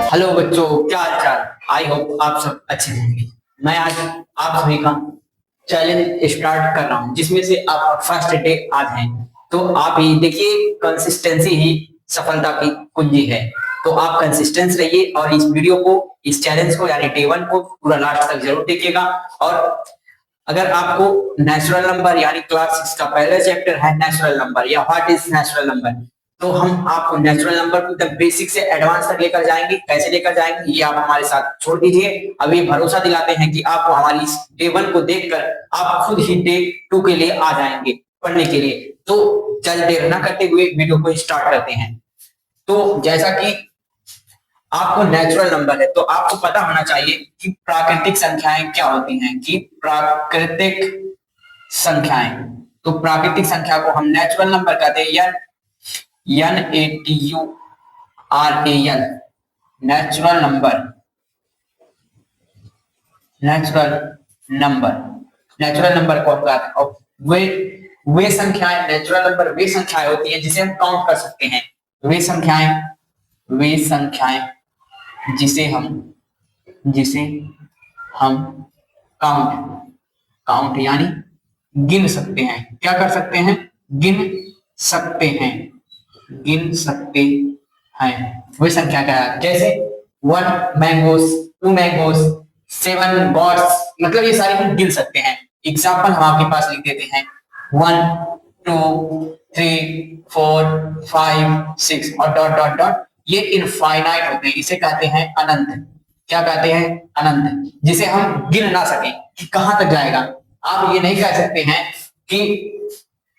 Hello बच्चों, क्या हाल चाल। आई होप आप सब अच्छे होंगे। मैं आज आप सभी का चैलेंज स्टार्ट कर रहा हूं, जिसमें से आपका फर्स्ट डे आज है। तो आप ही देखिए, कंसिस्टेंसी ही सफलता की कुंजी है। तो आप कंसिस्टेंस रहिए और इस वीडियो को, इस चैलेंज को यानी डे 1 को पूरा लास्ट तक जरूर देखिएगा। और अगर आपको नेचुरल नंबर यानी क्लास 6 का पहला चैप्टर है नेचुरल नंबर या व्हाट इज नेचुरल नंबर, तो हम आपको नेचुरल नंबर को एकदम बेसिक से एडवांस तक लेकर जाएंगे। कैसे लेकर जाएंगे ये आप हमारे साथ छोड़ दीजिए। अभी भरोसा दिलाते हैं कि आपको हमारी इस डे 1 को देखकर आप खुद ही डे 2 के लिए आ जाएंगे पढ़ने के लिए। तो चल देर न करते हुए वीडियो को स्टार्ट करते हैं। तो जैसा कि आपको नेचुरल नंबर है तो आपको पता होना चाहिए कि प्राकृतिक संख्याएं क्या होती हैं। कि प्राकृतिक संख्याएं, तो प्राकृतिक संख्या को हम नेचुरल नंबर कहते हैं। NATURAL, natural number. Natural number, natural number को हम कहते हैं। और वे संख्याएं, नेचुरल नंबर वे संख्याएं होती हैं जिसे हम काउंट कर सकते हैं। वे संख्याएं जिसे हम काउंट यानी गिन सकते हैं। क्या कर सकते हैं? गिन सकते हैं। वे संख्या क्या है? जैसे 1 मैंगोस, 2 मैंगोस, 7 गॉड्स, मतलब ये सारी हम गिन सकते हैं। एग्जाम्पल हम आपके पास लिख देते हैं 1 2 3 4 5 6 और डॉट डॉट डॉट। ये इनफाइनाइट होते हैं, इसे कहते हैं अनंत। क्या कहते हैं? अनंत, जिसे हम गिन ना सके कि कहां तक जाएगा। आप ये नहीं कह सकते हैं कि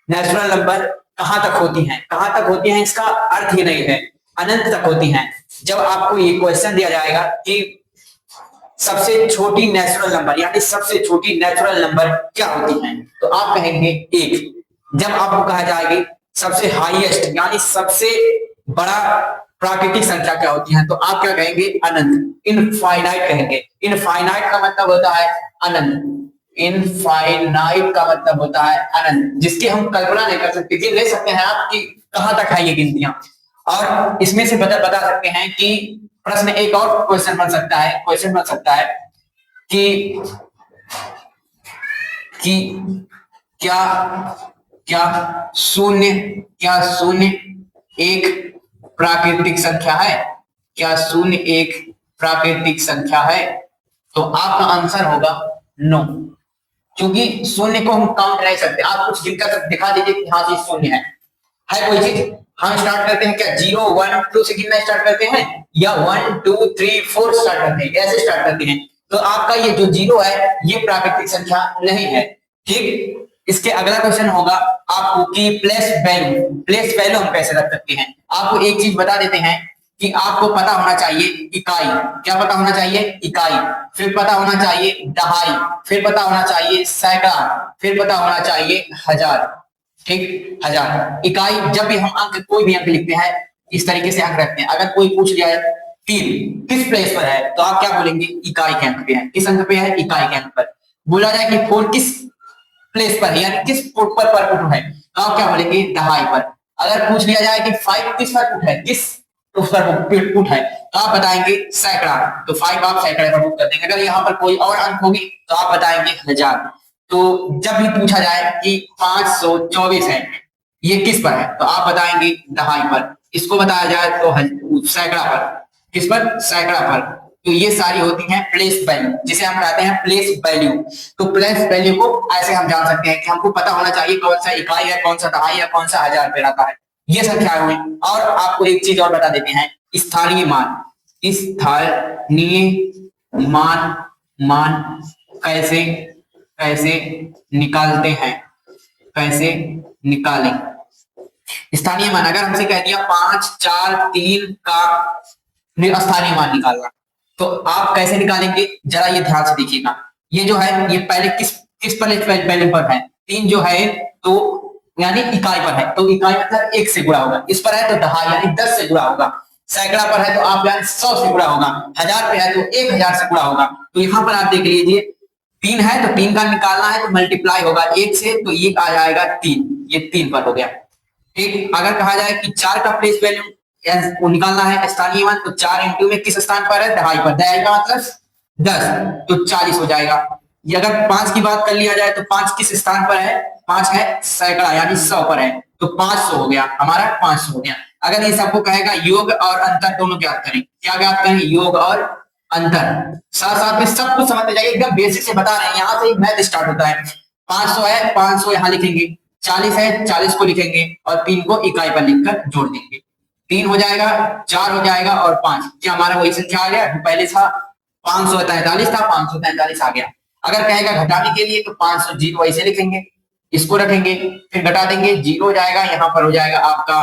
नेचुरल नंबर कहां तक होती हैं, इसका अर्थ ही नहीं है। अनंत तक होती हैं। जब आपको ये क्वेश्चन दिया जाएगा कि सबसे छोटी नेचुरल नंबर यानी सबसे छोटी नेचुरल नंबर क्या होती हैं, तो आप कहेंगे 1। जब आपको कहा जाएगी सबसे हाईएस्ट यानी सबसे बड़ा प्राकृतिक संख्या क्या होती है, तो आप क्या कहेंगे? अनंत, इनफाइनाइट कहेंगे। इनफाइनाइट का मतलब होता है अनंत। इनफाइनाइट का मतलब होता है अनंत, जिसकी हम कल्पना नहीं कर सकते। गिन ले सकते हैं आप कि कहां तक है ये गिनतियां। और इसमें से बता सकते हैं कि प्रश्न एक और क्वेश्चन बन सकता है कि क्या शून्य एक प्राकृतिक संख्या है? क्या शून्य एक प्राकृतिक संख्या है? तो आपका आंसर होगा नो, क्योंकि शून्य को हम काउंट नहीं सकते। आप कुछ गिनकर दिखा दीजिए कि हाँ जी शून्य है कोई चीज। हम स्टार्ट करते हैं क्या 0 1 2 से गिनना स्टार्ट करते हैं, या 1 2 3 4 स्टार्ट करते हैं, ऐसे स्टार्ट करते हैं। तो आपका ये जो 0 है ये प्राकृतिक संख्या नहीं है। ठीक, इसके अगला क्वेश्चन होगा आपको कि प्लेस वैल्यू हम कैसे रख सकते हैं। आपको एक चीज बता देते हैं कि आपको पता होना चाहिए इकाई। क्या पता होना चाहिए? इकाई। फिर पता होना चाहिए दहाई, फिर पता होना चाहिए सैकड़ा, फिर पता होना चाहिए हजार। ठीक, हजार। इकाई, जब भी हम अंक, कोई भी अंक लिखते हैं इस तरीके से अंक रखते हैं। अगर कोई पूछ लिया है 3 किस प्लेस पर है, तो आप क्या बोलेंगे? इकाई के अंक पे है। किस अंक पे है? इकाई के अंक पर। बोला जाए कि 4 किस प्लेस पर है यानी किस फुट पर फुट है, तो आप क्या बोलेंगे? दहाई पर। अगर पूछ लिया जाए कि 5 किस पर फुट है, किस उस पर फुट है, तो आप बताएंगे सैकड़ा, तो 5 आप सैकड़े पर फुट कर देंगे। अगर यहाँ पर कोई और अंक होगी तो आप बताएंगे हजार। तो जब भी पूछा जाए कि 524 है ये किस पर है, तो आप बताएंगे दहाई पर। इसको बताया जाए तो सैकड़ा पर। किस पर? सैकड़ा पर। तो ये सारी होती हैं प्लेस वैल्यू, जिसे हम कहते हैं प्लेस वैल्यू। तो प्लेस वैल्यू को ऐसे हम जान सकते हैं कि हमको पता होना चाहिए कौन सा इकाई है, कौन सा दहाई है, कौन सा हजार पे रहता है। ये संख्याएं हुई। और आपको एक चीज और बता देते हैं, स्थानीय मान कैसे निकालते हैं, कैसे निकालें। स्थानीय मान अगर हमसे कह दिया 5 4 3 का स्थानीय मान निकालना, तो आप कैसे निकालेंगे? जरा ये ध्यान से देखिएगा। ये जो है ये पहले किस पहले पर है? 3 जो है तो यानी इकाई पर है, तो इकाई मतलब 1 से गुणा होगा। इस पर है तो दहाई यानी 10 से गुणा होगा। सैकड़ा पर है तो आप यानी 100 से गुणा होगा। हजार पे है तो 1000 से गुणा होगा। तो यहाँ पर आप देख लीजिए 3 है तो 3 का निकालना है तो मल्टीप्लाई होगा 1 से, तो ये आ जाएगा 3। ये 3 पर हो गया। ठीक, अगर कहा जाए कि 4 का प्लेस वैल्यू वो निकालना है स्थानीय मान, तो 4 इंटू में किस स्थान पर है, दहाई पर, दहाई का मतलब 10, तो 40 हो जाएगा। ये अगर 5 की बात कर लिया जाए तो 5 किस स्थान पर है, 5 है सैकड़ा यानी 100 पर है, तो 500 हो गया हमारा, 500 हो गया। अगर ये सबको कहेगा योग और अंतर दोनों ज्ञात करें, क्या ज्ञात करें, योग और अंतर। साथ साथ में सब कुछ समझते जाइए, एकदम बेसिक से बता रहे हैं, यहाँ से मैथ स्टार्ट होता है। 500 है, 500 यहाँ लिखेंगे, 40 है 40 को लिखेंगे और 3 को इकाई पर लिखकर जोड़ देंगे, 3 हो जाएगा, 4 हो जाएगा और 5, क्या हमारा वही संख्या आ गया जो पहले था, 543 था, 543 आ गया। अगर कहेगा घटाने के लिए तो 500 जीरो ऐसे लिखेंगे, इसको रखेंगे, फिर घटा देंगे, जीरो हो जाएगा, यहाँ पर हो जाएगा आपका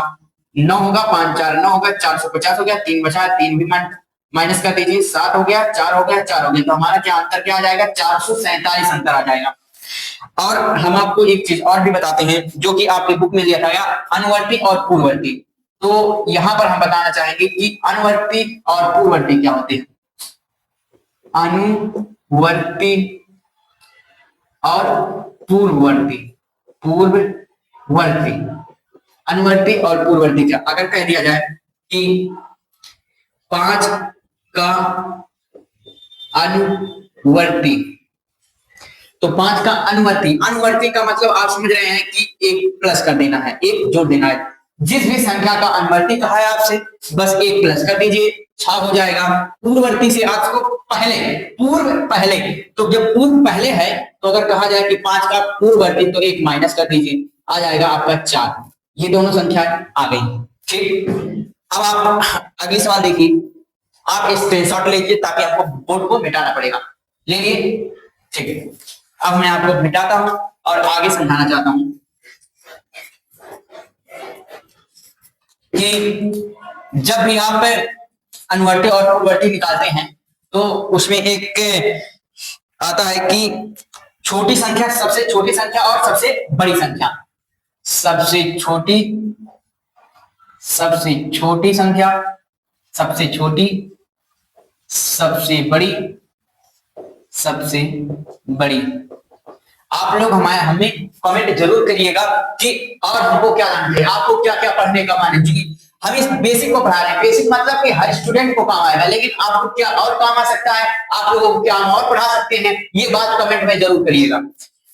9 होगा, 5 4 9 होगा, 450 हो गया, 3 बचा, 3 भी माइनस कर दीजिए, 7 हो गया, 4 हो गया, 4 हो गया, तो हमारा क्या अंतर क्या आ जाएगा, 447 अंतर आ जाएगा। और हम आपको एक चीज और भी बताते हैं जो कि आपके बुक में दिया था, अनुवर्ती और पूर्ववर्ती। तो यहां पर हम बताना चाहेंगे कि अनुवर्ती और पूर्ववर्ती क्या होते हैं। अनुवर्ती और पूर्ववर्ती, पूर्ववर्ती, अनुवर्ती और पूर्ववर्ती क्या, अगर कह दिया जाए कि 5 का अनुवर्ती, तो 5 का अनुवर्ती, अनुवर्ती का मतलब आप समझ रहे हैं कि एक प्लस कर देना है, एक जोड़ देना है। जिस भी संख्या का अनुवर्ती कहा है आपसे, बस एक प्लस कर दीजिए, 6 हो जाएगा। पूर्ववर्ती से आपको पहले, पूर्व पहले, तो जब पूर्व पहले है तो अगर कहा जाए कि 5 का पूर्ववर्ती तो एक माइनस कर दीजिए, आ जाएगा आपका 4। ये दोनों संख्याएं आ गई, ठीक। अब आप अगली सवाल देखिए, आप स्क्रीनशॉट लीजिए ताकि आपको बोर्ड को मिटाना पड़ेगा, लेंगे, ठीक है। अब मैं आपको मिटाता हूं और आगे समझाना चाहता हूं कि जब भी आप अनुवर्ती और पूर्ववर्ती निकालते हैं तो उसमें एक आता है कि छोटी संख्या, सबसे छोटी संख्या और सबसे बड़ी संख्या, सबसे छोटी, सबसे छोटी संख्या, सबसे छोटी, सबसे बड़ी, सबसे बड़ी। आप लोग हमें कमेंट जरूर करिएगा कि और हमको क्या जानना है, आपको क्या क्या पढ़ने का मन है। हम इस बेसिक को पढ़ा रहे हैं, बेसिक मतलब कि हर स्टूडेंट को काम आएगा, लेकिन आपको क्या और काम आ सकता है, आप लोगों को क्या हम और पढ़ा सकते हैं, ये बात कमेंट में जरूर करिएगा।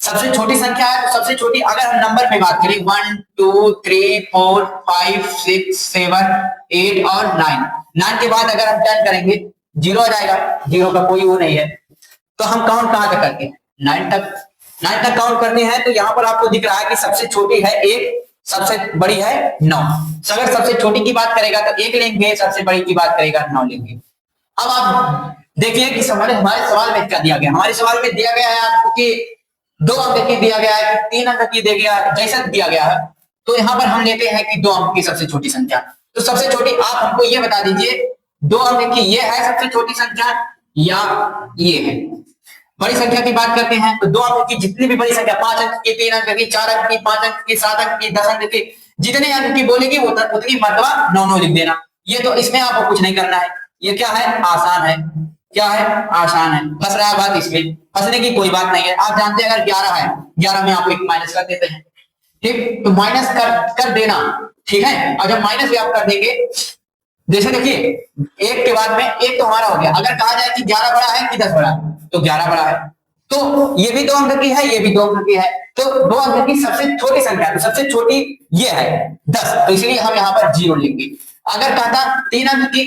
सबसे छोटी संख्या है तो सबसे छोटी, अगर हम नंबर में बात करें 1 2 3 4 5 6 7 8 और 9 के बाद अगर हम 10 करेंगे 0 आ जाएगा, 0 का कोई वो नहीं है, तो हम काउंट कहां तक करते हैं, 9 तक काउंट करते हैं। तो यहाँ पर आपको दिख रहा है कि सबसे छोटी है 1, सबसे बड़ी है 9। अगर सबसे छोटी की बात करेगा तो 1 लेंगे, सबसे बड़ी की बात करेगा 9 लेंगे। अब आप देखिए कि हमारे सवाल में क्या दिया गया, हमारे सवाल में दिया गया है आपको कि 2 अंक की दिया गया है, 3 अंक की दिया गया है, जैसा दिया गया है, तो यहाँ पर हम लेते हैं कि 2 अंक की सबसे छोटी संख्या। तो सबसे छोटी आप हमको ये बता दीजिए, 2 अंक की ये है सबसे छोटी संख्या या ये है। बड़ी संख्या की बात करते हैं तो 2 अंक की जितनी भी बड़ी संख्या, 5 अंक की, 3 अंक की, 4 अंक की, 5 अंक की, 7 अंक की, 10 अंक की, जितने अंक की बोलेगी उतनी मर्तबा 9 लिख देना। ये तो इसमें आपको कुछ नहीं करना है, ये क्या है, आसान है। क्या है, आसान है। फंस रहा है बात इसमें, फंसने की कोई बात नहीं है। आप जानते हैं अगर 11 है, 11 में आप एक माइनस कर देते हैं, ठीक, तो माइनस कर देना, ठीक है। और जब माइनस भी आप कर देंगे, जैसे देखिए 1 के बाद में 1 तो हमारा हो गया। अगर कहा जाए कि 11 बड़ा है कि 10 बड़ा है, तो 11 बड़ा है, तो ये भी 2 अंक की है, ये भी 2 अंक की है, तो 2 अंक की सबसे छोटी संख्या, तो सबसे छोटी ये है 10, तो इसलिए हम यहाँ पर 0 लिखेंगे। अगर कहता 3 अंक की,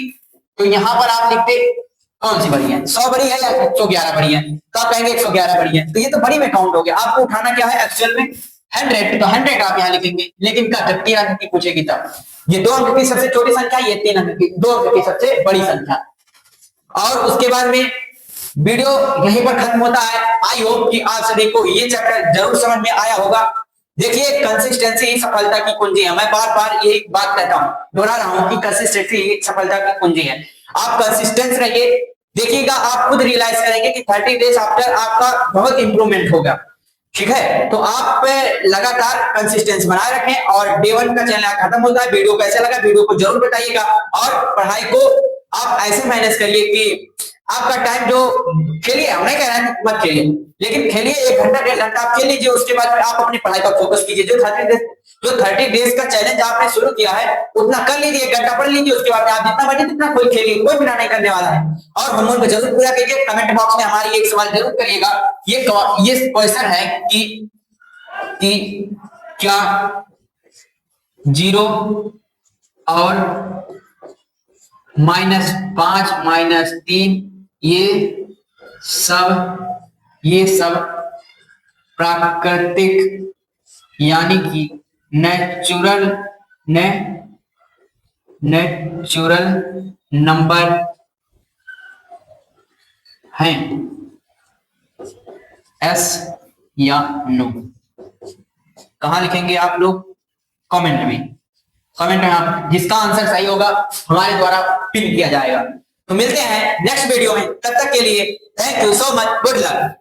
तो यहाँ पर आप लिखते कौन सी बड़ी है, 100 बड़ी है या 111 बड़ी है, तो आप कहेंगे 111 बड़ी है, तो ये तो बड़ी में काउंट हो गया। आपको उठाना क्या है एक्चुअल में 100, तो 100 आप यहाँ लिखेंगे। लेकिन जब 3 अंक की पूछेगी तब ये 2 अंक की सबसे छोटी संख्या, ये 3 अंक की 2 अंक की सबसे बड़ी संख्या। और उसके बाद में वीडियो यहीं पर खत्म होता है। आई होप कि आप सभी को ये चैप्टर जरूर समझ में आया होगा। देखिए कंसिस्टेंसी ही सफलता की कुंजी है। मैं बार बार ये बात कहता हूँ, दोहरा रहा हूँ कि कंसिस्टेंसी ही सफलता की कुंजी है। आप कंसिस्टेंस रहिए, देखिएगा आप खुद रियलाइज करेंगे कि 30 डेज आफ्टर आपका बहुत इंप्रूवमेंट होगा, ठीक है। तो आप लगातार कंसिस्टेंस बनाए रखें। और डे 1 का चैनल खत्म होता है। वीडियो कैसा लगा वीडियो को जरूर बताइएगा, और पढ़ाई को आप ऐसे मैनेज करिए कि आपका टाइम जो खेलिए, हम नहीं कह रहे हैं मत खेलिए, लेकिन खेलिए 1 घंटा 1.5 घंटा आप खेल लीजिए। उसके बाद आप अपनी पढ़ाई पर फोकस कीजिए। जो 30 जो 30 डेज का चैलेंज आपने शुरू किया है उतना कर लीजिए, 1 घंटा पढ़ लीजिए, उसके बाद आप जितना बचे जितना कोई खेलिए, कोई बिना नहीं करने वाला है। और होमवर्क को जरूर पूरा कीजिए। कमेंट बॉक्स में हमारी एक सवाल जरूर करिएगा, ये क्वेश्चन है कि क्या 0 और -5 -3 ये सब प्राकृतिक यानी कि नेचुरल नंबर हैं, यस या नो? कहां लिखेंगे आप लोग? कमेंट में आप जिसका आंसर सही होगा हमारे द्वारा पिन किया जाएगा। तो मिलते हैं नेक्स्ट वीडियो में, तब तक के लिए thank you so much, good luck.